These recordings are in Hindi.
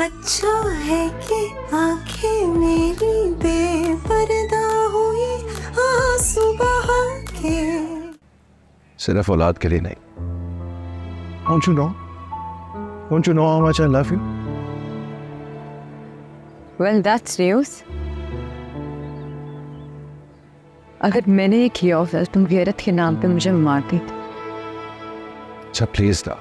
अच्छा है कि आंखें मेरी बेपर्दा हुई आंसू बहा के। सिर्फ औलाद के लिए नहीं। Don't you know? Don't you know how much I love you? Well, that's news. अगर मैंने ये किया होता तुम गैरत के नाम पे मुझे मार देते। अच्छा प्लीज ना,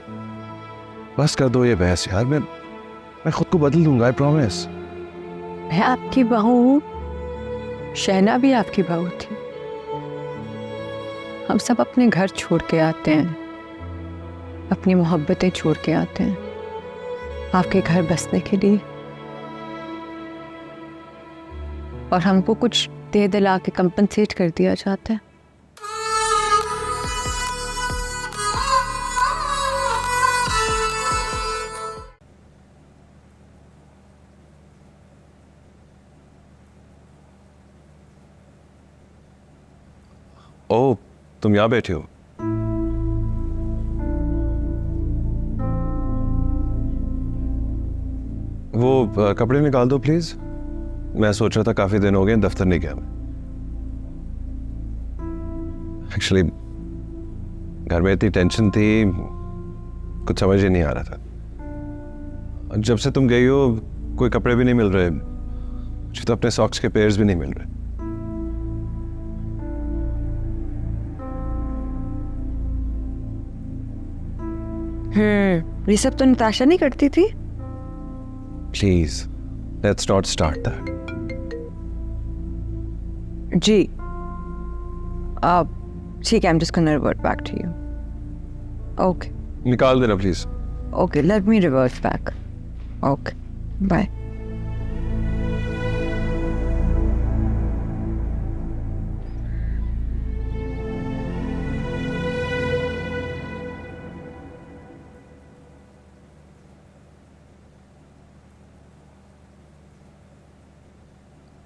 बस कर दो ये बहस यार। मैं खुद को बदल दूंगा, आई प्रॉमिस। मैं आपकी बहू हूँ, शहना भी आपकी बहू थी। हम सब अपने घर छोड़ के आते हैं, अपनी मोहब्बतें छोड़ के आते हैं आपके घर बसने के लिए, और हमको कुछ दे दिला के कंपनसेट कर दिया जाता है। ओ, तुम यहाँ बैठे हो? वो कपड़े निकाल दो प्लीज। मैं सोच रहा था काफी दिन हो गए दफ्तर नहीं गया मैं। एक्चुअली घर में इतनी टेंशन थी, कुछ समझ ही नहीं आ रहा था। जब से तुम गई हो कोई कपड़े भी नहीं मिल रहे, मुझे तो अपने सॉक्स के पेयर्स भी नहीं मिल रहे। ये सब तो नताशा नहीं करती थी। Please let's not start that. जी ठीक है, I'm just gonna revert back to you. Okay. निकाल देना please. Okay, let me revert back. Okay, bye.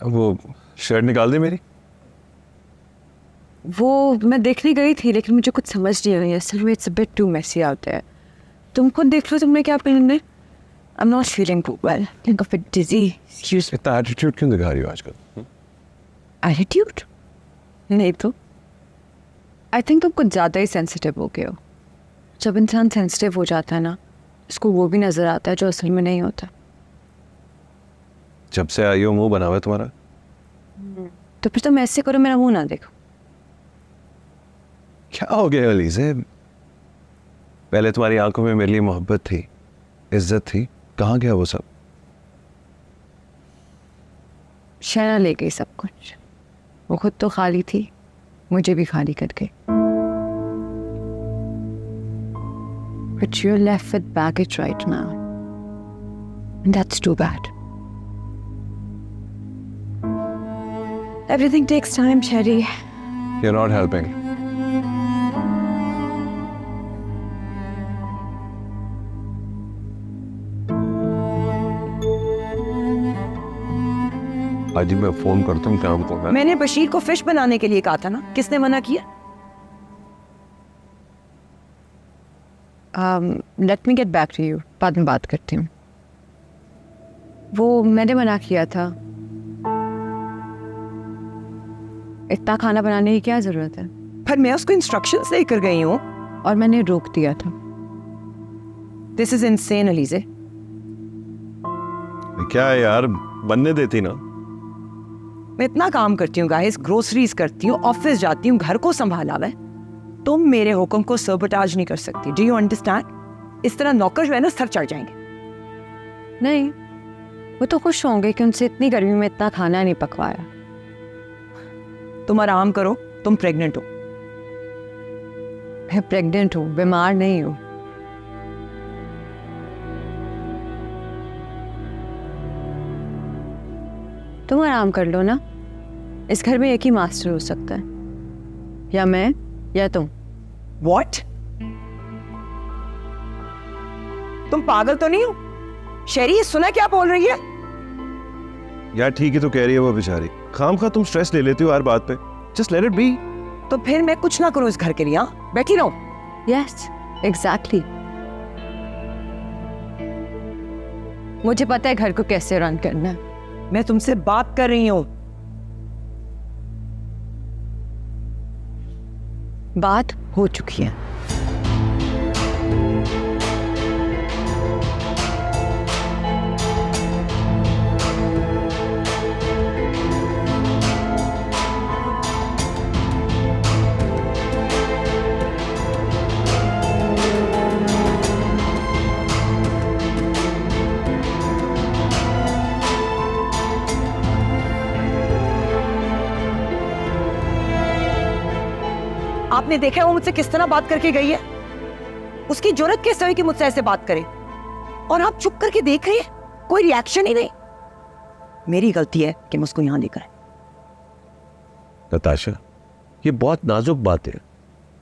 वो शर्ट निकाल दी मेरी। वो मैं देखने गई थी लेकिन मुझे कुछ समझ नहीं आई असल में। It's a bit too messy out there. तुम खुद देख लो तुमने क्या पहनना है। I am not feeling well, think of it dizzy. Excuse इतना एटीट्यूड क्यों दिखा रही हो आजकल? एटीट्यूड नहीं तो आई थिंक तुम कुछ ज़्यादा ही सेंसिटिव हो गए हो। जब इंसान सेंसिटिव हो जाता है ना, उसको वो भी नज़र आता है जो असल में नहीं होता। जब से आई हो मुंह बना हुआ है तुम्हारा। तो फिर तुम ऐसे करो, मेरा मुंह ना देखो। क्या हो गया अलीज़े? पहले तुम्हारी आंखों में मेरे लिए मोहब्बत थी, इज्जत थी, कहाँ गया वो सब? शहना ले गई सब कुछ। वो खुद तो खाली थी, मुझे भी खाली कर गई। But you're left with baggage right now. And that's too bad. Everything takes time, Sherry. You're not helping. आज मैं फोन करता हूँ काम को। मैंने बशीर को फिश बनाने के लिए कहा था ना, किसने मना किया? Let me get back to you. बाद में बात करती हूँ। वो मैंने मना किया था। इतना खाना बनाने की क्या जरूरत है? पर मैं उसको इंस्ट्रक्शंस देकर गई हूँ और मैंने रोक दिया था। This is insane Alizeh. क्या है यार, बनने देती ना। मैं इतना काम करती हूँ गाइस, ग्रोसरीज करती हूँ, ऑफिस जाती हूँ, घर को संभाला है। तुम मेरे हुक्म को सबोटाज नहीं कर सकती। Do you understand? इस तरह नौकर जो है ना सर चढ़ जाएंगे। नहीं, वो तो खुश होंगे कि उनसे इतनी गर्मी में इतना खाना नहीं पकवाया। तुम आराम करो, तुम प्रेग्नेंट हो। मैं प्रेग्नेंट हूँ, बीमार नहीं हूँ। तुम आराम कर लो ना। इस घर में एक ही मास्टर हो सकता है, या मैं या तुम। What? तुम पागल तो नहीं हो? शेरी, ये सुना क्या बोल रही है? यार ठीक ही तो कह रही है वो बेचारी। खामखा तुम स्ट्रेस ले लेती हो हर बात पे। Just let it be. तो फिर मैं कुछ ना करूं इस घर के लिए? हाँ, बैठी रहो। Yes, exactly. मुझे पता है घर को कैसे रन करना है। मैं तुमसे बात कर रही हूँ। बात हो चुकी है। आपने देखा है वो मुझसे किस तरह बात करके गई है? उसकी जरूरत कैसे हुई कि मुझसे ऐसे बात करे? और आप चुप करके देख रही है, कोई रिएक्शन ही नहीं। मेरी गलती है कि मैं उसको यहां लेकर आई। नताशा, ये बहुत नाजुक बात है,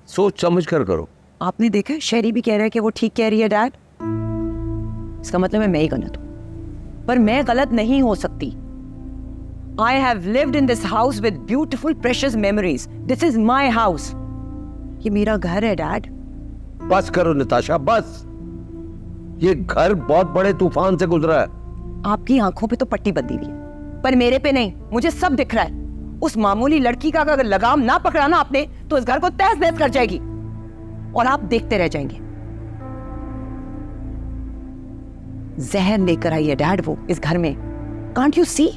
सोच समझ कर करो। आपने देखा है, शेरी भी कह रहा है कि वो ठीक कह रही है डैड। इसका मतलब है मैं ही गलत हूं, पर मैं गलत नहीं हो सकती। I have lived in this house with beautiful precious memories. This is my house. ये मेरा घर है डैड। बस करो नताशा, बस। ये घर बहुत बड़े तूफान से गुजरा है। आपकी आंखों पे तो पट्टी बंधी हुई है, पर मेरे पे नहीं। मुझे सब दिख रहा है। उस मामूली लड़की का अगर लगाम ना पकड़ा ना आपने, तो इस घर को तहस नहस कर जाएगी और आप देखते रह जाएंगे। जहर लेकर आई है डैड वो इस घर में। कांट यू सी?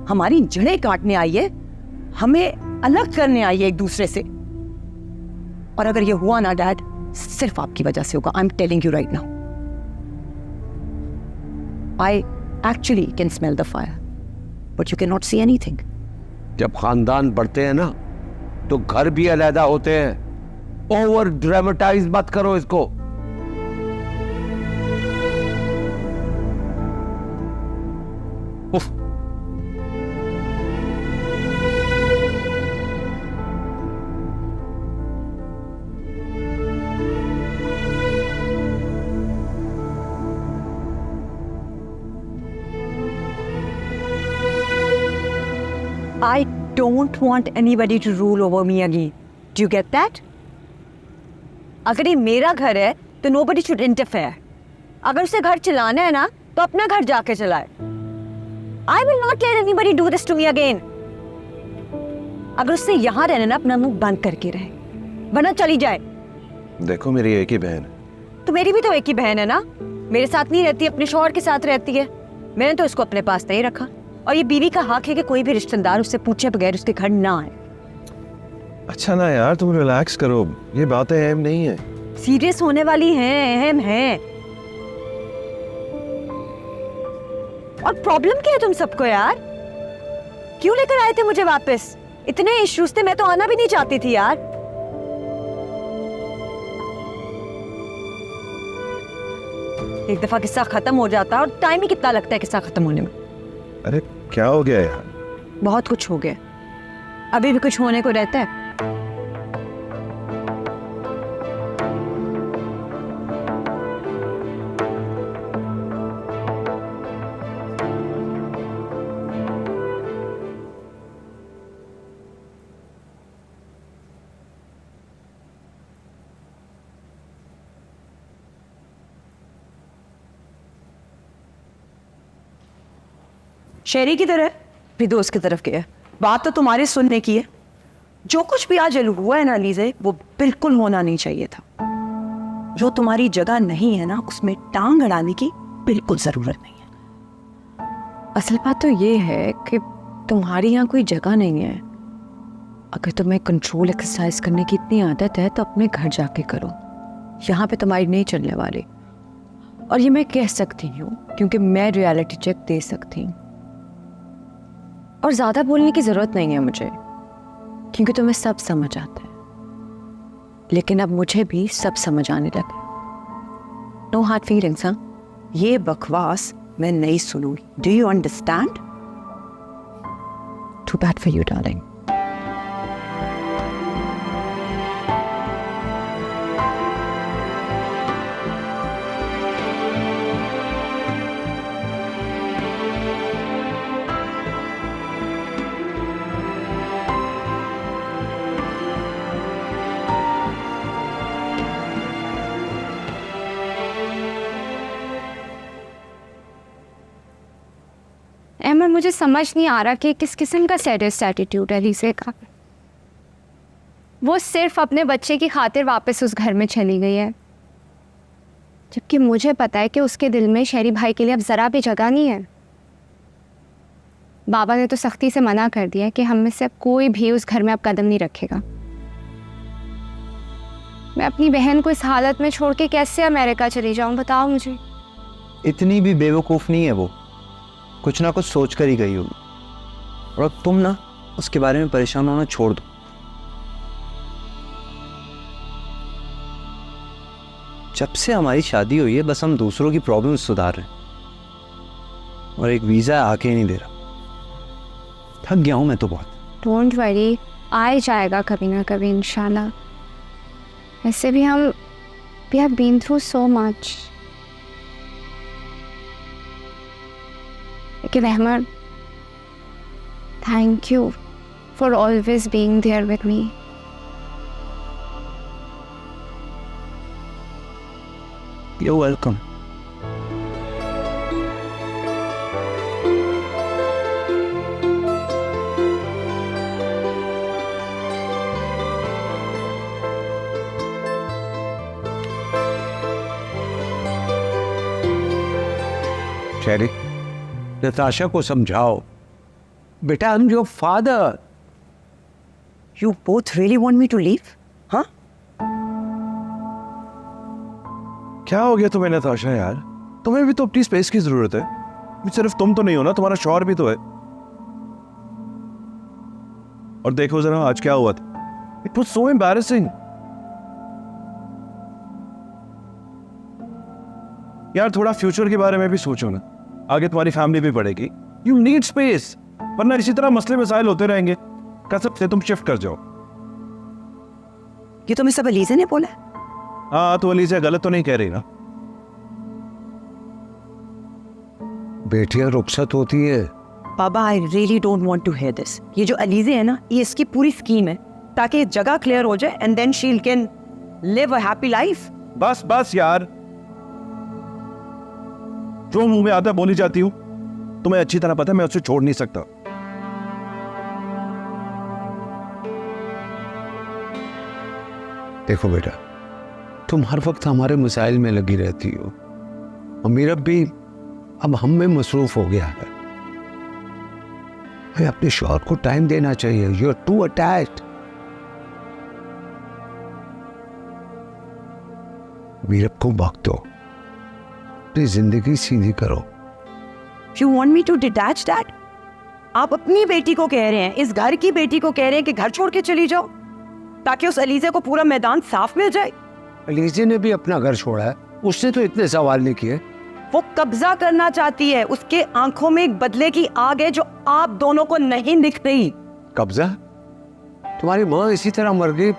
हमारी जड़ें काटने आई है, हमें अलग करने आई है एक दूसरे से। और अगर ये हुआ ना डैड, सिर्फ आपकी वजह से होगा। I am telling you right now. I actually can smell the fire, but you can not see anything. जब खानदान बढ़ते हैं ना, तो घर भी अलहदा होते हैं। ओवर ड्रामेटाइज मत करो इसको। उफ। I don't want anybody to rule over me again. Do you get that? अगर ये मेरा घर है तो nobody should interfere. अगर उसे घर चलाना है ना, तो अपना घर जाके चलाए। I will not let anybody do this to me again. अगर उससे यहाँ रहना ना, अपना मुंह बंद करके रहे, वरना चली जाए। देखो मेरी एक ही बहन है। तो मेरी भी तो एक ही बहन है ना, मेरे साथ नहीं रहती, अपने शौहर के साथ रहती है। मैंने तो इसको अपने पास नहीं रखा, और ये बीवी का हक है कि कोई भी रिश्तेदार उससे पूछे बगैर उसके घर ना आए। अच्छा ना यार, तुम रिलैक्स करो, ये बातें अहम नहीं है। सीरियस होने वाली हैं, अहम हैं। और प्रॉब्लम क्या है तुम सबको यार? क्यों लेकर आए थे मुझे वापस? इतने इश्यूज थे, मैं तो आना भी नहीं चाहती थी यार। एक दफा किस्सा खत्म हो जाता, और टाइम ही कितना लगता है किस्सा खत्म होने में। अरे क्या हो गया यार? बहुत कुछ हो गया, अभी भी कुछ होने को रहता है। शेरी की तरह भी दोस्त की तरफ गया। बात तो तुम्हारे सुनने की है। जो कुछ भी आज हुआ है ना लीजे, वो बिल्कुल होना नहीं चाहिए था। जो तुम्हारी जगह नहीं है ना, उसमें टांग अड़ाने की बिल्कुल जरूरत नहीं है। असल बात तो ये है कि तुम्हारी यहाँ कोई जगह नहीं है। अगर तुम्हें कंट्रोल एक्सरसाइज करने की इतनी आदत है तो अपने घर जाके करो, यहाँ पे तुम्हारी नहीं चलने वाली। और ये मैं कह सकती हूँ क्योंकि मैं रियलिटी चेक दे सकती हूँ, और ज़्यादा बोलने की ज़रूरत नहीं है मुझे, क्योंकि तुम्हें सब समझ आता है। लेकिन अब मुझे भी सब समझ आने लगे। No hard feelings. हाँ, ये बकवास मैं नहीं सुनूंगी। Do you understand? Too bad for you darling. Ahmed, मुझे समझ नहीं आ रहा कि किस किस्म का सैडिस्ट एटीट्यूड है लीसे का। वो सिर्फ अपने बच्चे की खातिर वापस उस घर में चली गई है, जबकि मुझे पता है कि उसके दिल में शहरी भाई के लिए अब ज़रा भी जगह नहीं है। बाबा ने तो सख्ती से मना कर दिया कि हम में से अब कोई भी उस घर में अब कदम नहीं रखेगा। मैं अपनी बहन को इस हालत में छोड़ के कैसे अमेरिका चली जाऊं, बताओ मुझे। इतनी भी बेवकूफ़ नहीं है वो, कुछ ना कुछ सोच कर ही गई होगी। और अब तुम ना उसके बारे में परेशान होना छोड़ दो। जब से हमारी शादी हुई है बस हम दूसरों की प्रॉब्लम्स सुधार रहे हैं, और एक वीज़ा आके ही नहीं दे रहा। थक गया हूं मैं तो बहुत। डोंट वरी, आ ही जाएगा कभी ना कभी इंशाल्लाह। ऐसे भी हम we have been through so much. लेकिन Ahmed, thank you for always being there with me. You're welcome. Sherry, Natasha को समझाओ, बेटा I am your father. You both really want me to leave? हाँ? क्या हो गया तुम्हें नताशा यार? तुम्हें भी तो अपनी स्पेस की जरूरत है। सिर्फ तुम तो नहीं हो ना, तुम्हारा शौहर भी तो है। और देखो जरा आज क्या हुआ था। It was so embarrassing. यार थोड़ा फ्यूचर के बारे में भी सोचो ना, आगे तुम्हारी फैमिली भी बढ़ेगी। यू नीड स्पेस, वरना इसी तरह मसले मसाइल होते रहेंगे। कसम से तुम शिफ्ट कर जाओ। ये तुम्हें सब अलीज़े ने बोला? हाँ तो अलीज़ा गलत तो नहीं कह रही ना। बेटियां रुखसत होती है। बाबा, I really don't want to hear this. ये जो अलीज़े है ना, ये इसकी पूरी स्कीम है ताकि जगह क्लियर हो जाए and then she can live a happy life. बस बस यार, जो मुंह में आता है बोली जाती हूँ। तुम्हें अच्छी तरह पता है मैं उसे छोड़ नहीं सकता। देखो बेटा, तुम हर वक्त हमारे मसाइल में लगी रहती हो, और मेरा भी अब हम में मसरूफ हो गया है। हमें अपने शौहर को टाइम देना चाहिए। You are too attached. Meerab को वक्त दो, अपनी जिंदगी सीधी करो। You want me to detach that? आप अपनी बेटी को कह रहे हैं, इस घर की बेटी को कह रहे हैं कि घर छोड़ के चली जाओ ताकि उस अलीज़े को पूरा मैदान साफ मिल जाए। अलीज़े ने भी अपना घर छोड़ा है, उसने तो इतने सवाल नहीं किए। वो कब्जा करना चाहती है। उसके आंखों में एक बदले की आग है जो आप दोनों को नहीं दिख रही। कब्जा? तुम्हारी माँ इसी तरह मर गई,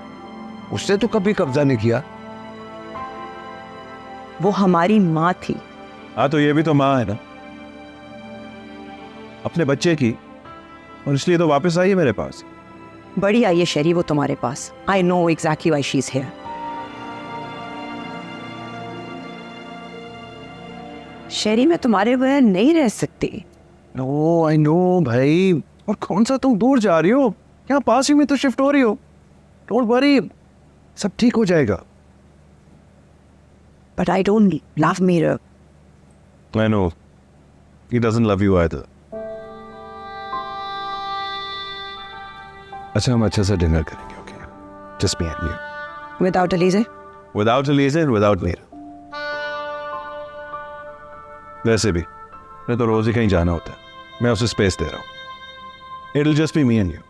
उसने तो कभी कब्जा नहीं किया। वो हमारी माँ थी। हाँ तो ये भी तो माँ है ना, अपने बच्चे की, और इसलिए तो वापस आई है मेरे पास। बड़ी आई है शेरी वो तुम्हारे पास। I know exactly why she is here. Sherry, मैं तुम्हारे बगैर नहीं रह सकती। नो आई नो भाई, और कौन सा तुम दूर जा रही हो, यहाँ पास ही में तो शिफ्ट हो रही हो। डोंट वरी, सब ठीक हो जाएगा। But I don't love Meerab. I know. He doesn't love you either. अच्छा हम अच्छे से डिनर करेंगे, okay? Just me and you. Without Alizeh? Without Elise and without Meera. वैसे भी मैं तो रोज ही कहीं जाना होता है, मैं उसे स्पेस दे रहा हूँ। It'll just be me and you.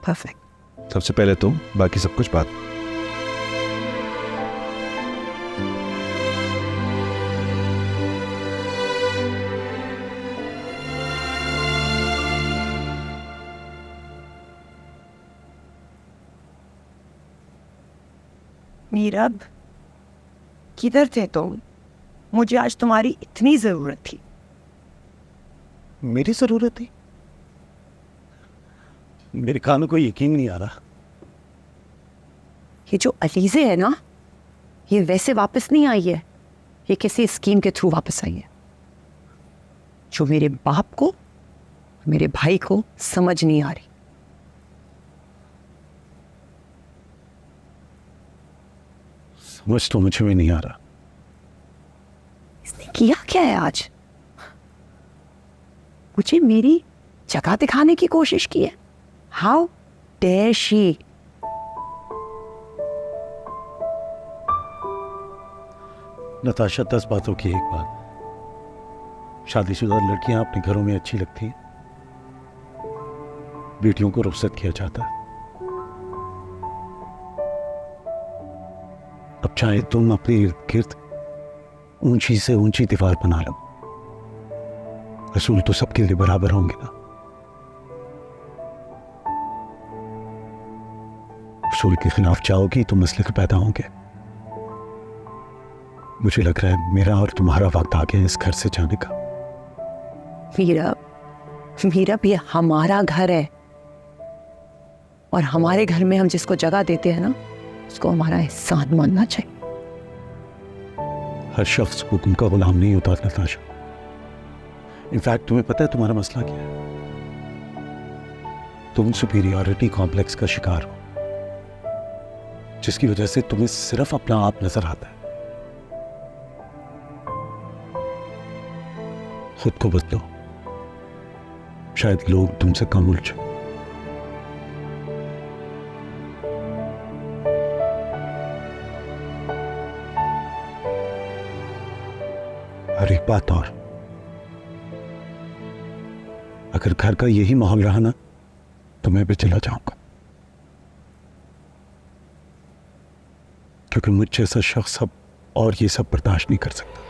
Perfect. सबसे पहले तुम, बाकी सब कुछ बाद में। मीरब, किधर थे तुम? मुझे आज तुम्हारी इतनी जरूरत थी। मेरी जरूरत थी? मेरे कानों को यकीन नहीं आ रहा। ये जो अलीज़े है ना, ये वैसे वापस नहीं आई है, ये किसी स्कीम के थ्रू वापस आई है जो मेरे बाप को मेरे भाई को समझ नहीं आ रही। समझ तो मुझे भी नहीं आ रहा। इसने किया क्या है आज? मुझे मेरी जगह दिखाने की कोशिश की है। How dare she. नताशा, 10 बातों की एक बात, शादीशुदा लड़कियां अपने घरों में अच्छी लगती हैं, बेटियों को रुखसत किया जाता है। अब चाहे तुम अपने इर्द गिर्द ऊंची से ऊंची दीवार बना लो, रसूल तो सबके लिए बराबर होंगे ना। रसूल के खिलाफ जाओगी तो मसले पैदा होंगे। मुझे लग रहा है मेरा और तुम्हारा वक्त आ गया है इस घर से जाने का। मीरा भी हमारा घर है, और हमारे घर में हम जिसको जगह देते हैं ना, उसको हमारा एहसान मानना चाहिए। हर शख्स हुक्म का गुलाम नहीं होता नताशा। इनफैक्ट तुम्हें पता है तुम्हारा मसला क्या है? तुम सुपीरियरिटी कॉम्प्लेक्स का शिकार हो, जिसकी वजह से तुम्हें सिर्फ अपना आप नजर आता है। खुद को बदलो, शायद लोग तुमसे कम उलझे। और एक बात और, अगर घर का यही माहौल रहा ना तो मैं भी चला जाऊंगा, क्योंकि मुझ जैसा शख्स अब और ये सब बर्दाश्त नहीं कर सकता।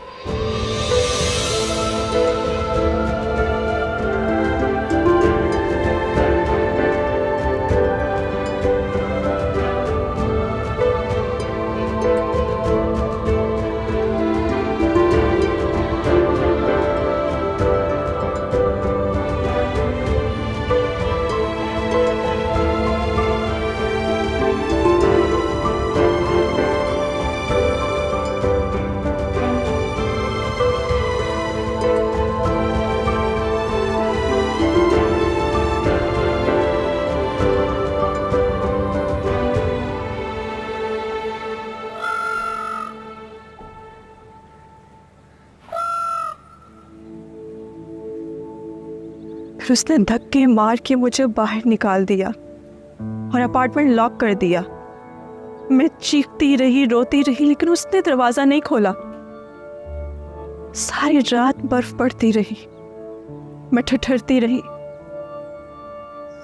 फिर उसने धक्के मार के मुझे बाहर निकाल दिया और अपार्टमेंट लॉक कर दिया। मैं चीखती रही, रोती रही, लेकिन उसने दरवाजा नहीं खोला। सारी रात बर्फ पड़ती रही, मैं ठठरती रही।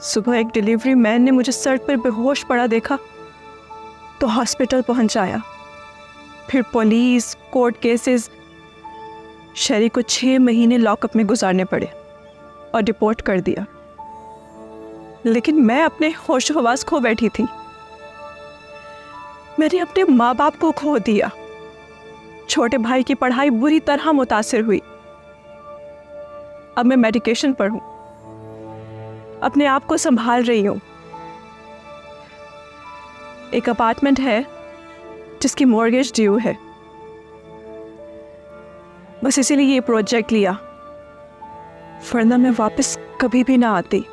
सुबह एक डिलीवरी मैन ने मुझे सड़क पर बेहोश पड़ा देखा तो हॉस्पिटल पहुंचाया। फिर पुलिस, कोर्ट केसेस। शरी को 6 महीने लॉकअप में गुजारने पड़े और डिपोर्ट कर दिया। लेकिन मैं अपने होश हवास खो बैठी थी। मैंने अपने माँ बाप को खो दिया। छोटे भाई की पढ़ाई बुरी तरह मुतासिर हुई। अब मैं मेडिकेशन पर हूं, अपने आप को संभाल रही हूं। एक अपार्टमेंट है जिसकी मॉर्गेज ड्यू है, बस इसीलिए ये प्रोजेक्ट लिया, वरना मैं वापस कभी भी ना आती।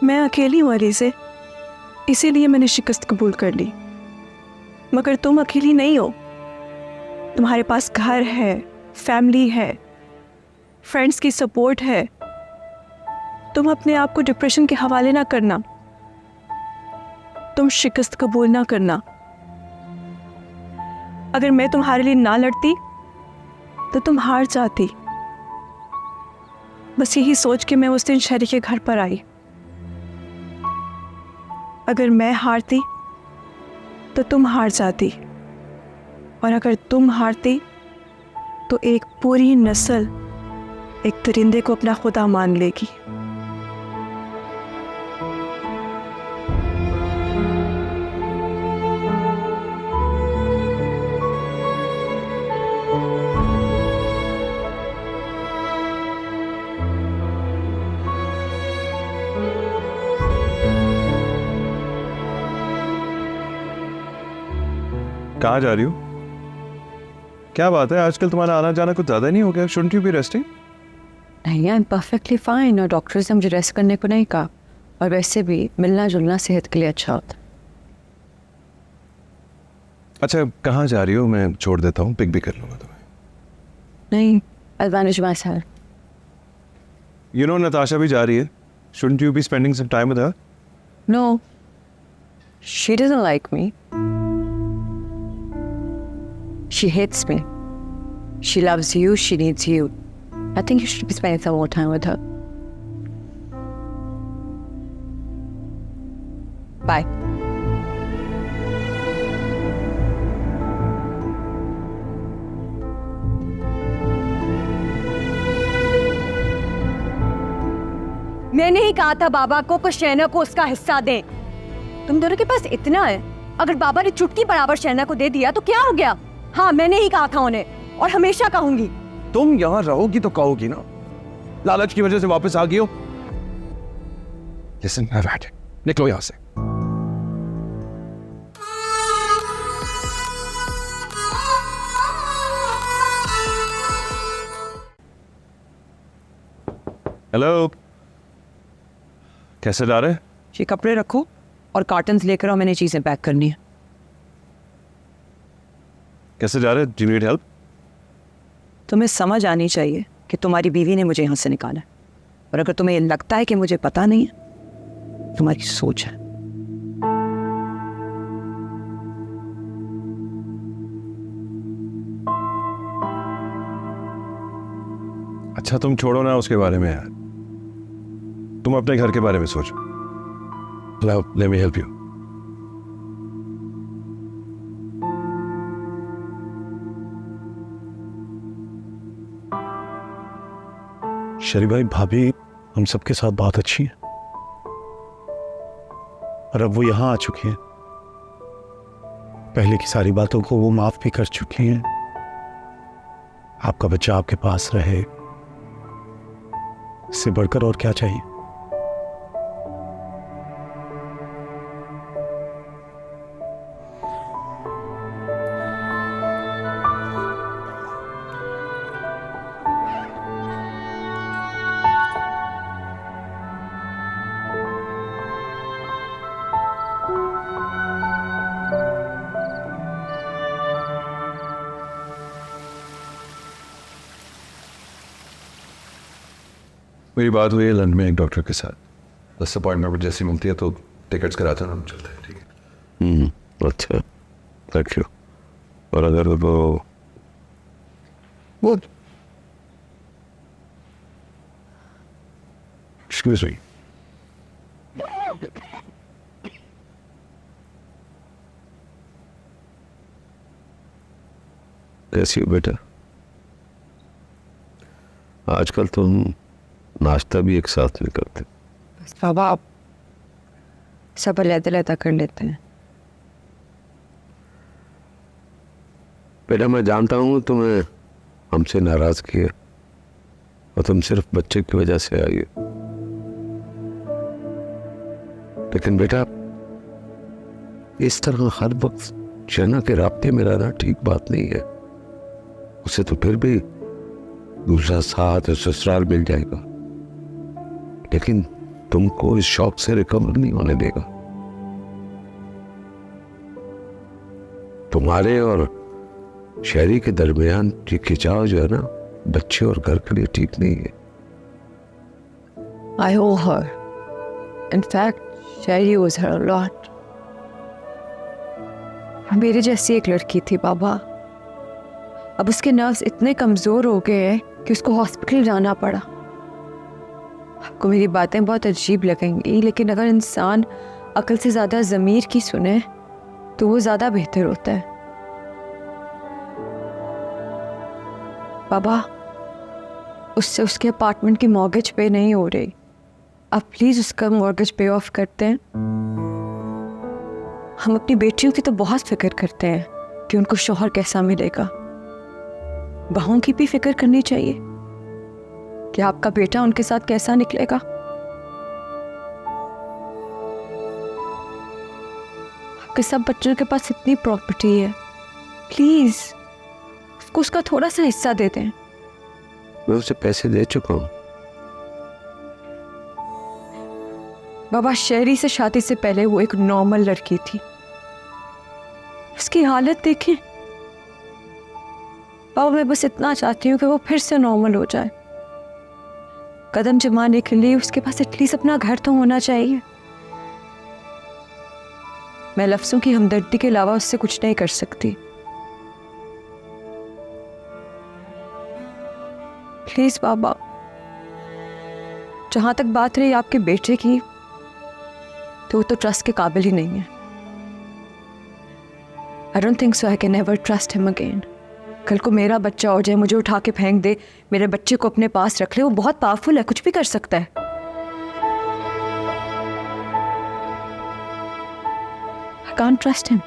मैं अकेली मरीज है, इसीलिए मैंने शिकस्त कबूल कर ली। मगर तुम अकेली नहीं हो, तुम्हारे पास घर है, फैमिली है, फ्रेंड्स की सपोर्ट है। तुम अपने आप को डिप्रेशन के हवाले ना करना, तुम शिकस्त कबूल ना करना। अगर मैं तुम्हारे लिए ना लड़ती तो तुम हार जाती। बस यही सोच के मैं उस दिन शहरी के घर पर आई। अगर मैं हारती तो तुम हार जाती, और अगर तुम हारती तो एक पूरी नस्ल एक दरिंदे को अपना खुदा मान लेगी। कहाँ जा रही हो? क्या बात है, आजकल तुम्हारा आना जाना कुछ ज्यादा नहीं हो गया? Shouldn't you B resting? नहीं, आई एम परफेक्टली फाइन और डॉक्टर्स ने मुझे रेस्ट करने को नहीं कहा। और वैसे भी मिलना जुलना सेहत के लिए अच्छा होता है। अच्छा कहाँ जा रही हो? मैं छोड़ देता हूँ, पिक भी कर लूँगा तुम्हें। नहीं, I'll manage myself. You know Natasha भी जा रही है। Shouldn't you be spending some time with her? No, she doesn't like me. She hates me. She loves you, she needs you. I think you should be spending some more time with her. Bye. मैंने ही कहा था बाबा को कि शहना को उसका हिस्सा दें। तुम दोनों के पास इतना है, अगर बाबा ने चुटकी बराबर शहना को दे दिया तो क्या हो गया? हाँ, मैंने ही कहा था उन्हें और हमेशा कहूंगी। तुम यहाँ रहोगी तो कहोगी ना, लालच की वजह से वापस आ गई हो। Listen, I've had it. निकलो यहाँ से। हेलो, कैसे जा रहे? ये कपड़े रखो और कार्टन्स लेकर आओ, मैंने चीजें पैक करनी है। कैसे जा रहे? Do you need help? तुम्हें समझ आनी चाहिए कि तुम्हारी बीवी ने मुझे यहाँ से निकाला है, और अगर तुम्हें ये लगता है कि मुझे पता नहीं है, तुम्हारी सोच है। अच्छा तुम छोड़ो ना उसके बारे में यार, तुम अपने घर के बारे में सोचो। Let me help you. शरी भाई, भाभी हम सबके साथ बहुत अच्छी है और अब वो यहाँ आ चुकी हैं। पहले की सारी बातों को वो माफ भी कर चुकी हैं। आपका बच्चा आपके पास रहे, इससे बढ़कर और क्या चाहिए? मेरी बात हुई है लंदन में एक डॉक्टर के साथ। 10 अपॉइंटमेंट जैसी मिलती है तो टिकट्स कराते हैं, हम चलते हैं। ठीक है? अच्छा, थैंक यू। और अगर वो एक्सक्यूज मी, कैसी हो बेटा? आजकल तुम नाश्ता भी एक साथ में करते। बस बाबा, आप सब अलग-अलग कर लेते हैं। बेटा मैं जानता हूँ तुम्हें हमसे नाराज किया और तुम सिर्फ बच्चे की वजह से आई हो, लेकिन बेटा इस तरह हर वक्त शहना के राब्ते में रहना ठीक बात नहीं है। उसे तो फिर भी दूसरा साथ और ससुराल मिल जाएगा, लेकिन तुमको इस शौक से रिकवर नहीं होने देगा। तुम्हारे और शहरी के दरमियान ये खिंचाव जो है ना, बच्चे और घर के लिए ठीक नहीं है। I owe her. In fact, Shari owes her a lot. मेरे जैसी एक लड़की थी बाबा, अब उसके नर्व्स इतने कमजोर हो गए हैं कि उसको हॉस्पिटल जाना पड़ा। आपको मेरी बातें बहुत अजीब लगेंगी, लेकिन अगर इंसान अक्ल से ज़्यादा ज़मीर की सुने तो वो ज़्यादा बेहतर होता है। बाबा, उससे उसके अपार्टमेंट की मॉर्गेज पे नहीं हो रही, आप प्लीज़ उसका मॉर्गेज पे ऑफ करते हैं। हम अपनी बेटियों की तो बहुत फिक्र करते हैं कि उनको शौहर कैसा मिलेगा, बहू की भी फिक्र करनी चाहिए कि आपका बेटा उनके साथ कैसा निकलेगा। आपके सब बच्चों के पास इतनी प्रॉपर्टी है, प्लीज उसको उसका थोड़ा सा हिस्सा दे दें। मैं उसे पैसे दे चुका हूँ, बाबा, शहरी से शादी से पहले वो एक नॉर्मल लड़की थी। उसकी हालत देखें। बाबा, मैं बस इतना चाहती हूँ कि वो फिर से नॉर्मल हो जाए। कदम जमाने के लिए उसके पास एटलीस्ट अपना घर तो होना चाहिए। मैं लफ्जों की हमदर्दी के अलावा उससे कुछ नहीं कर सकती। प्लीज बाबा, जहां तक बात रही आपके बेटे की, तो वो तो ट्रस्ट के काबिल ही नहीं है। I don't think so I can ever trust him again. कल को मेरा बच्चा हो जाए, मुझे उठा के फेंक दे, मेरे बच्चे को अपने पास रख ले, वो बहुत पावरफुल है, कुछ भी कर सकता है। I can't trust him.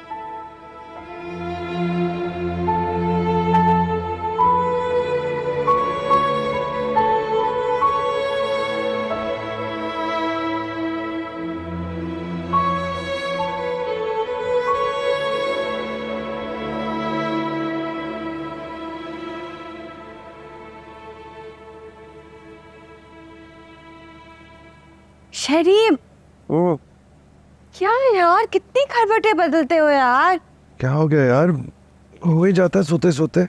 Sharif, क्या है यार, कितनी खरबटें बदलते हो यार। क्या हो गया यार? हो ही जाता है सोते सोते।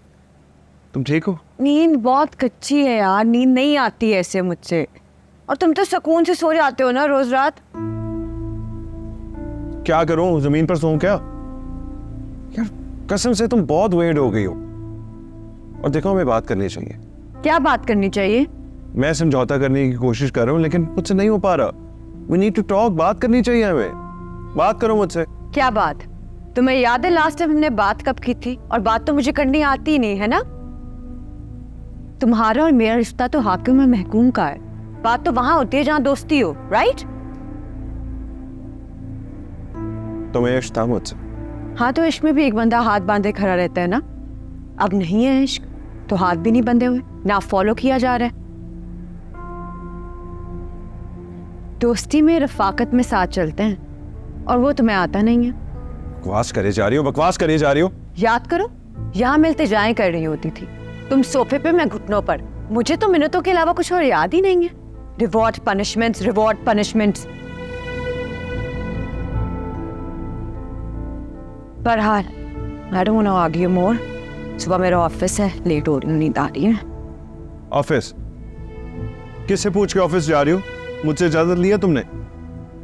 तुम ठीक हो? नींद बहुत कच्ची है यार, नींद नहीं आती है ऐसे मुझसे। और तुम तो सुकून से सो जाते हो ना रोज रात। क्या करूं, जमीन पर सोऊं क्या? यार कसम से तुम बहुत वेट हो गई हो। और देखो, हमें बात करनी चाहिए। क्या बात करनी चाहिए? मैं समझौता करने की कोशिश कर रहा हूँ, लेकिन मुझसे नहीं हो पा रहा। We need to talk, बात करनी चाहिए हमें। बात करो मुझसे। क्या बात? तुम्हें याद है लास्ट टाइम हमने बात कब की थी? और बात तो मुझे करनी आती ही नहीं है ना। तुम्हारा और मेरा रिश्ता तो हाकिम और महकूम का है। बात तो वहां होती है जहां दोस्ती हो, राइट? तुम्हें इश्क था मुझसे? हाँ, तो इश्क में भी एक बंदा हाथ बांधे खड़ा रहता है ना। अब नहीं है इश्क, तो हाथ भी नहीं बंधे हुए, ना फॉलो किया जा रहा है। दोस्ती में रफाकत में साथ चलते हैं, और वो तुम्हें आता नहीं है। बकवास करे जा रही हो, बकवास करे जा रही हो। याद करो, यहाँ मिलते जाएं कर रही होती थी तुम सोफे पे, मैं घुटनों पर। मुझे तो मिनटों के अलावा कुछ और याद ही नहीं है। Reward punishments, reward punishments. बहरहाल, I don't want to argue more. सुबह मेरा ऑफिस है, लेट हो रही हूँ, नींद आ रही है। ऑफिस? किससे पूछ के ऑफिस जा रही हो? मुझसे इजाजत लिया तुमने?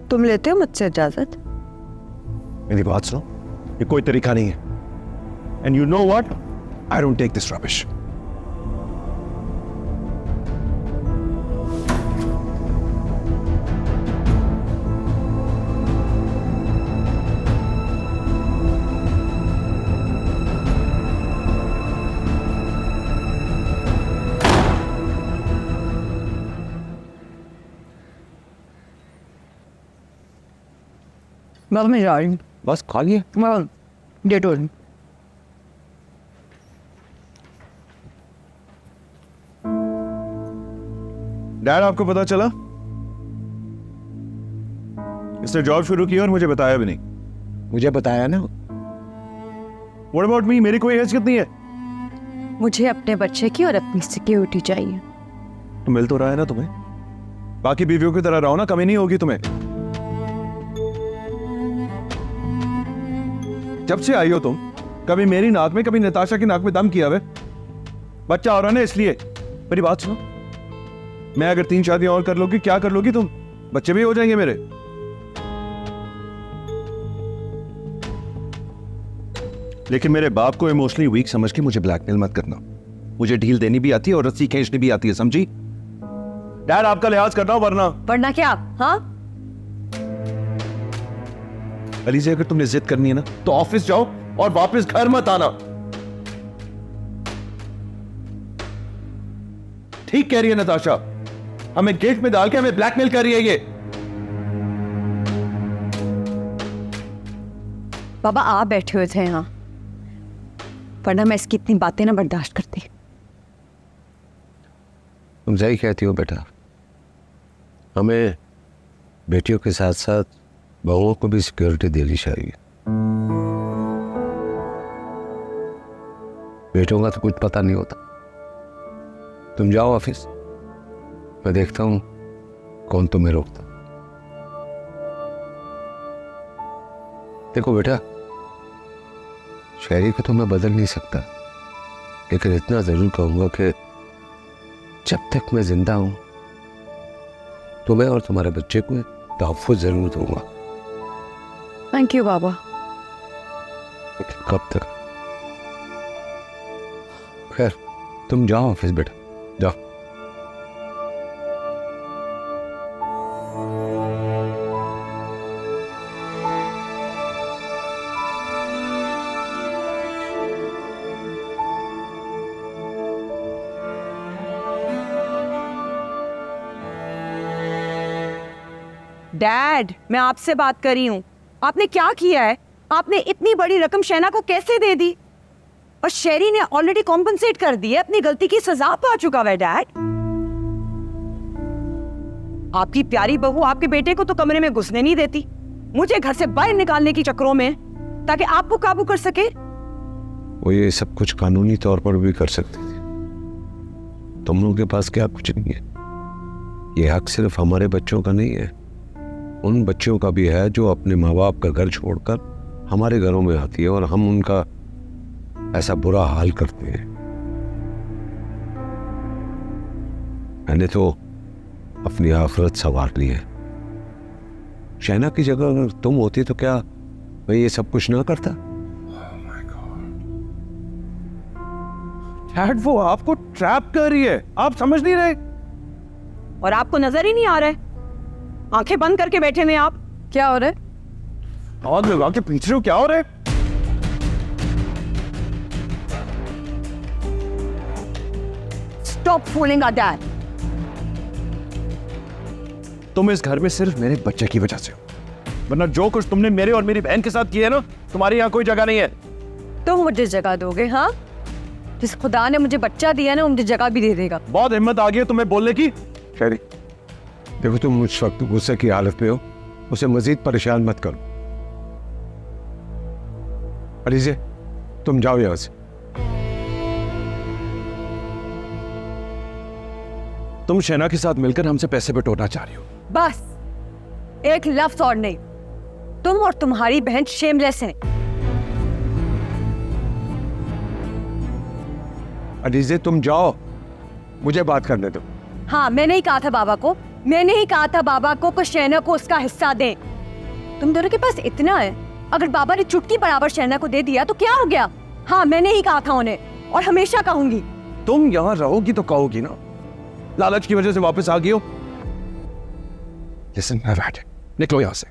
तुम लेते हो मुझसे इजाजत? मेरी बात सुनो, ये कोई तरीका नहीं है। And you know what, I don't take this rubbish. बाबा, मैं जा रही हूँ। बस खा लिया? मैं डेट हो रही हूँ। डैड, आपको पता चला? इसने जॉब शुरू की और मुझे बताया भी नहीं। मुझे बताया ना। What about me? मेरी कोई हैसियत नहीं है। मुझे अपने बच्चे की और अपनी सिक्योरिटी चाहिए। तो मिल तो रहा है ना तुम्हें। बाकी बीवियों की तरह रहो ना, कमी नहीं होगी तुम्हें। जब से आई हो तुम, कभी मेरी नाक में, कभी नताशा की नाक में दम किया हुआ। बच्चा हो रहा ना इसलिए। मेरी बात सुनो, मैं अगर 3 शादियां और कर लोगी, क्या कर लोगी तुम? बच्चे भी हो जाएंगे मेरे। लेकिन मेरे बाप को इमोशनली वीक समझ के मुझे ब्लैकमेल मत करना। मुझे ढील देनी भी आती है और रस्सी खींचनी भी आती है, समझी? डैड, आपका लिहाज कर रहा हूं, वरना क्या? हाँ, अली से अगर तुमने जिद करनी है ना, तो ऑफिस जाओ और वापस घर मत आना। ठीक कह रही है नताशा, हमें गेट में डाल के हमें ब्लैकमेल कर रही है ये। बाबा आप बैठे हुए थे यहाँ, वरना मैं इसकी इतनी बातें ना बर्दाश्त करती। तुम सही कहती हो बेटा, हमें बेटियों के साथ साथ बहुओं को भी सिक्योरिटी देनी चाहिए। बेटों का तो कुछ पता नहीं होता। तुम जाओ ऑफिस, मैं देखता हूं कौन तुम्हें रोकता। देखो बेटा, शहरी को तो मैं बदल नहीं सकता, लेकिन इतना जरूर कहूंगा कि जब तक मैं जिंदा हूं तुम्हें और तुम्हारे बच्चे को तहफ़्फ़ुज़ जरूर दूंगा। थैंक यू बाबा। लेकिन कब तक? खैर, तुम जाओ ऑफिस बेटा, जाओ। डैड, मैं आपसे बात कर रही हूँ। आपने क्या किया है? आपने इतनी बड़ी रकम शहना को कैसे दे दी? और शेरी ने ऑलरेडी कॉम्पनसेट कर दी है, अपनी गलती की सजा पा चुका है डैड। आपकी प्यारी बहू आपके बेटे को तो कमरे में घुसने नहीं देती, मुझे घर से बाहर निकालने की चक्करों में, ताकि आपको काबू कर सके। वो ये सब कुछ कानूनी तौर पर भी कर सकती थी, तुम लोगों के पास क्या कुछ नहीं है। ये हक सिर्फ हमारे बच्चों का नहीं है, उन बच्चों का भी है जो अपने माँ बाप का घर छोड़कर हमारे घरों में आती है और हम उनका ऐसा बुरा हाल करते हैं। मैंने तो अपनी आखिरत संवार ली है। शहना की जगह अगर तुम होती तो क्या मैं ये सब कुछ ना करता? डैड, वो आपको ट्रैप कर रही है, आप समझ नहीं रहे। और आपको नजर ही नहीं आ रहा है? आंखें बंद करके बैठे हुए आप। क्या हो रहा है? और लगा के पीछे हो, क्या हो रहा है? Stop fooling our dad. तुम इस घर में सिर्फ मेरे बच्चे की वजह से हो, वरना जो कुछ तुमने मेरे और मेरी बहन के साथ किया है ना, तुम्हारी यहाँ कोई जगह नहीं है। तो मुझे जगह दोगे? हाँ, जिस खुदा ने मुझे बच्चा दिया ना, वो मुझे जगह भी दे देगा। बहुत हिम्मत आ गई है तुम्हें बोलने की। शहरी, देखो तुम उस वक्त गुस्से की हालत में हो, उसे मजीद परेशान मत करो। अलीज़े, तुम जाओ यहां से। तुम शहना के साथ मिलकर हमसे पैसे बटोरना चाह रही हो। बस एक लफ्ज और नहीं, तुम और तुम्हारी बहन शेमलेस हैं। अलीज़े, तुम जाओ, मुझे बात करने दो। हाँ, मैंने ही कहा था बाबा को, मैंने ही कहा था बाबा को कि शहना को उसका हिस्सा दें। तुम दोनों के पास इतना है, अगर बाबा ने चुटकी बराबर शहना को दे दिया तो क्या हो गया? हाँ, मैंने ही कहा था उन्हें और हमेशा कहूंगी। तुम यहाँ रहोगी तो कहोगी ना, लालच की वजह से वापस आ गई हो। लिसन, निकलो यहाँ से।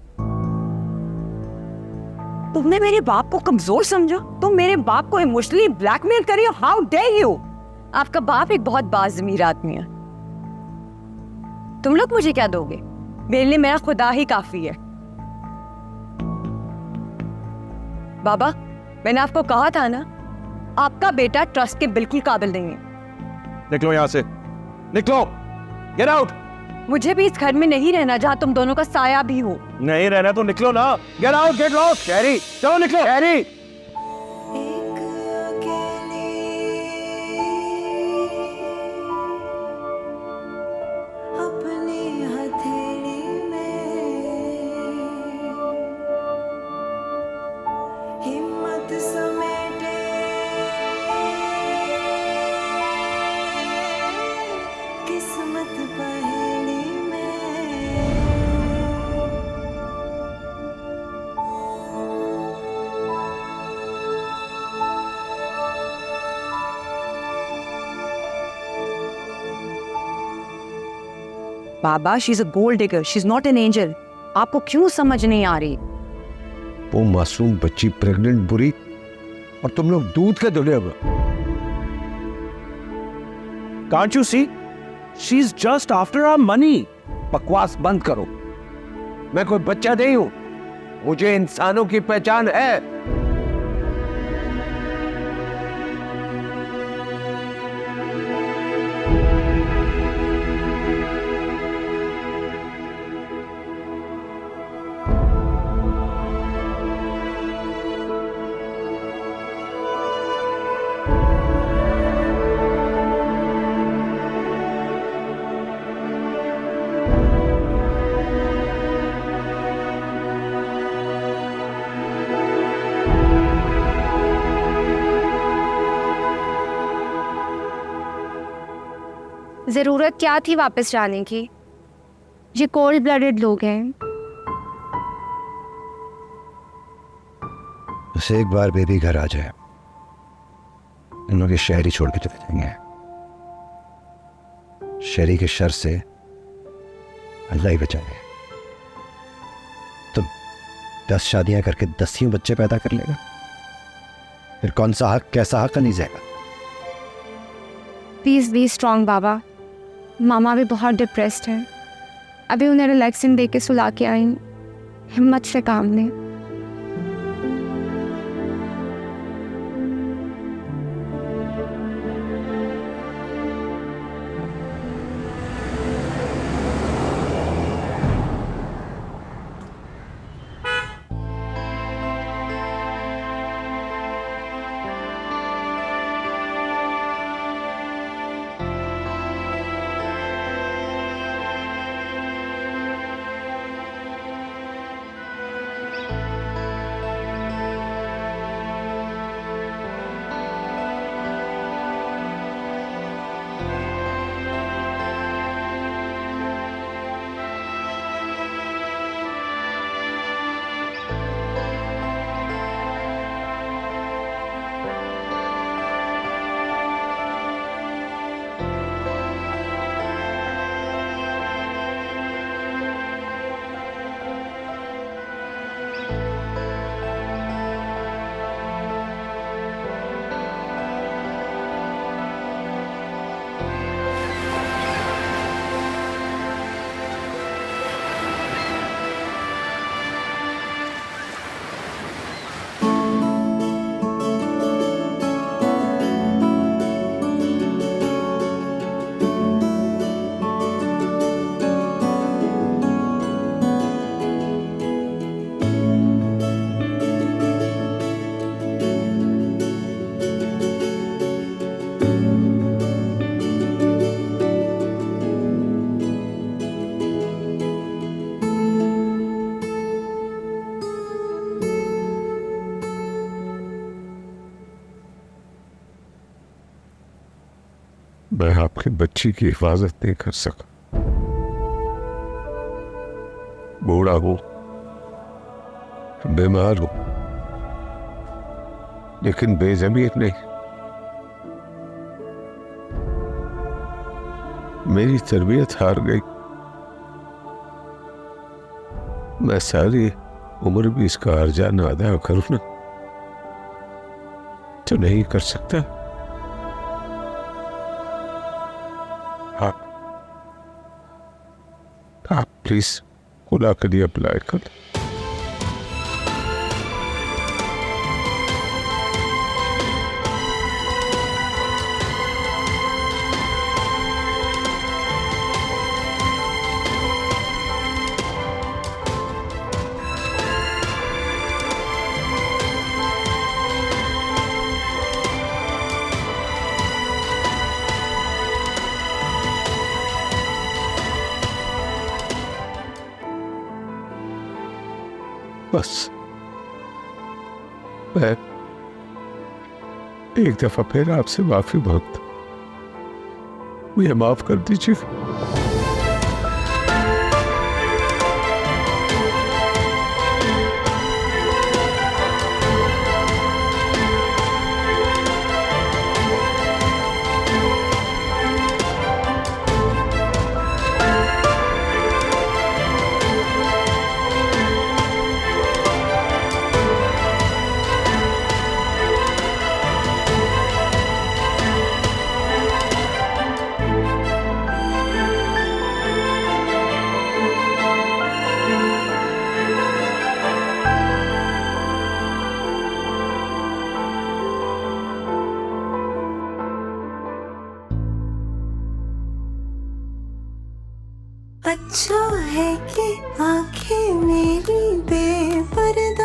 तुमने मेरे बाप को कमजोर समझा? तुम मेरे बाप को इमोशनली ब्लैकमेल कर रही हो? How dare you! आपका बाप एक बहुत बाज़मीर आदमी है। तुम लोग मुझे क्या दोगे? मेरे लिए मेरा खुदा ही काफी है। बाबा, मैंने आपको कहा था ना, आपका बेटा ट्रस्ट के बिल्कुल काबिल नहीं है। निकलो यहाँ से, निकलो, गेट आउट। मुझे भी इस घर में नहीं रहना जहाँ तुम दोनों का साया भी हो। नहीं रहना तो निकलो ना, गेट आउट, गेट लॉस्ट। शहरी, चलो निकलो। शहरी, एक अकेले अपनी हथेली में हिम्मत समेटे किस्मत पहेली में। बाबा, she is a gold digger, she is not an angel. आपको क्यों समझ नहीं आ रही? वो मासूम बच्ची प्रेग्नेंट बुरी और तुम लोग दूध के धुले हुए। Can't you see, she is just after our money. बकवास बंद करो, मैं कोई बच्चा नहीं हूं, मुझे इंसानों की पहचान है। ज़रूरत क्या थी वापस जाने की? ये कोल्ड ब्लडेड लोग हैं। बस एक बार बेबी घर आ जाए, इन लोग ये शहर ही छोड़ के चले जाएंगे। शहरी के शर से अल्लाह ही बचाए। तुम 10 शादियां करके 10 ही बच्चे पैदा कर लेगा, फिर कौन सा हक, कैसा हक नहीं जाएगा? प्लीज़ बी स्ट्रॉन्ग बाबा। मामा भी बहुत डिप्रेस्ड हैं। अभी उन्हें रिलैक्सिंग दे के सुला के आई। हिम्मत से काम लें। मैं आपकी बच्ची की हिफाजत नहीं कर सका। बूढ़ा हूं, बीमार हूं, लेकिन बेज़मीर नहीं। मेरी तरबियत हार गई। मैं सारी उम्र भी इसका अर्जाना अदा करूं ना, तो नहीं कर सकता। आप प्लीज खुदा के लिए अप्लाई कर। बस मैं एक दफा फिर आपसे माफी मांगता, मुझे माफ कर दीजिए। अच्छा है कि आंखें मेरी बेपर्दा